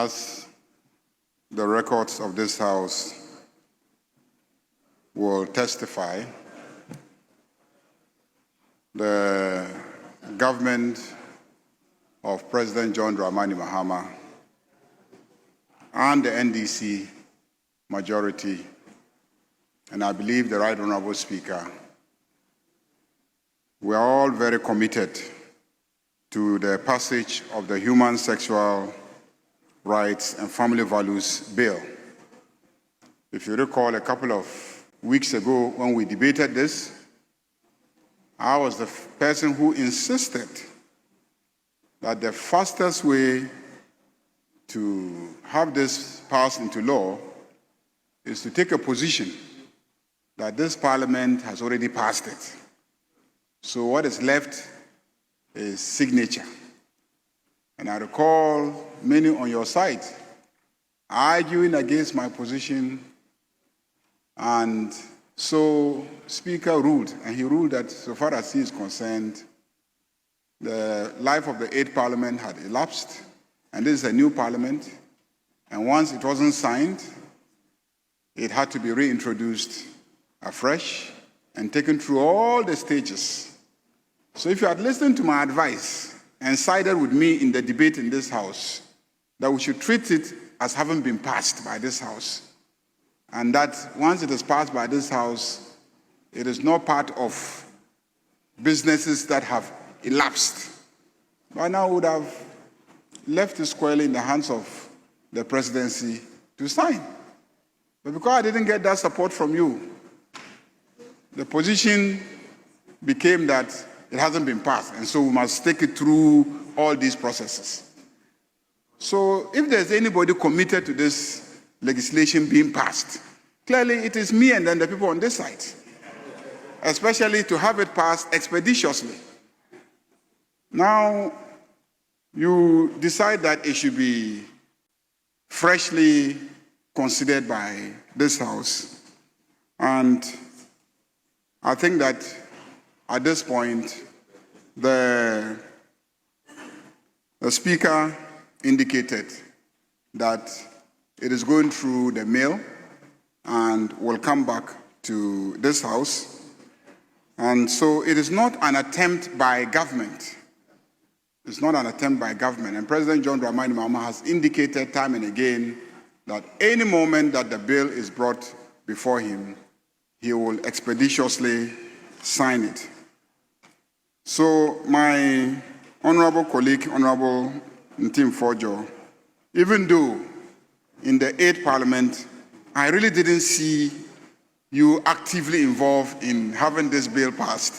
as the records of this House will testify, the government of President John Dramani Mahama and the NDC majority, and I believe the Right Honorable Speaker, we are all very committed to the passage of the Human Sexual Rights and Family Values Bill. If you recall, a couple of weeks ago when we debated this, I was the person who insisted that the fastest way to have this passed into law is to take a position that this Parliament has already passed it. So what is left is signature. And I recall many on your side arguing against my position, and so Speaker ruled, and he ruled that so far as he is concerned, the life of the 8th Parliament had elapsed, and this is a new Parliament, and once it wasn't signed, it had to be reintroduced afresh and taken through all the stages. So if you had listened to my advice and sided with me in the debate in this House, that we should treat it as having been passed by this House, and that once it is passed by this House, it is not part of businesses that have elapsed. By now, we would have left it squarely in the hands of the presidency to sign. But because I didn't get that support from you, the position became that it hasn't been passed, and so we must take it through all these processes. So if there's anybody committed to this legislation being passed, clearly it is me and then the people on this side, especially to have it passed expeditiously. Now, you decide that it should be freshly considered by this House, and I think that at this point, the Speaker indicated that it is going through the mail and will come back to this House. And so it is not an attempt by government. It's not an attempt by government. And President John Dramani Mahama has indicated time and again that any moment that the bill is brought before him, he will expeditiously sign it. So my honorable colleague, Honorable Ntim Fojo, even though in the 8th Parliament, I really didn't see you actively involved in having this bill passed.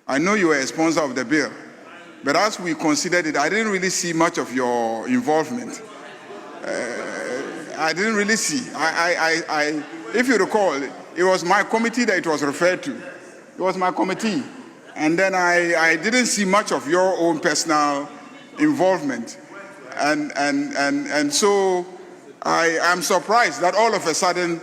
I know you were a sponsor of the bill, but as we considered it, I didn't really see much of your involvement. I didn't really see. If you recall, it was my committee that it was referred to. It was my committee. And then I didn't see much of your own personal involvement. And so I am surprised that all of a sudden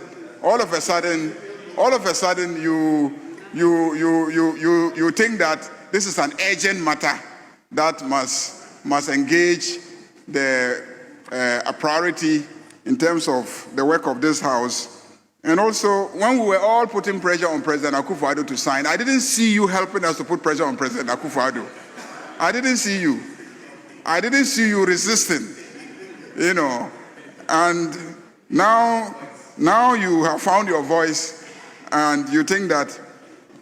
you think that this is an urgent matter that must engage a priority in terms of the work of this House. And also, when we were all putting pressure on President Akufo-Addo to sign, I didn't see you helping us to put pressure on President Akufo-Addo. I didn't see you. I didn't see you resisting, you know. And now you have found your voice, and you think that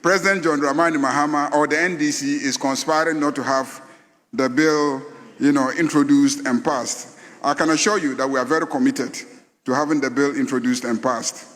President John Dramani Mahama or the NDC is conspiring not to have the bill, you know, introduced and passed. I can assure you that we are very committed to having the bill introduced and passed.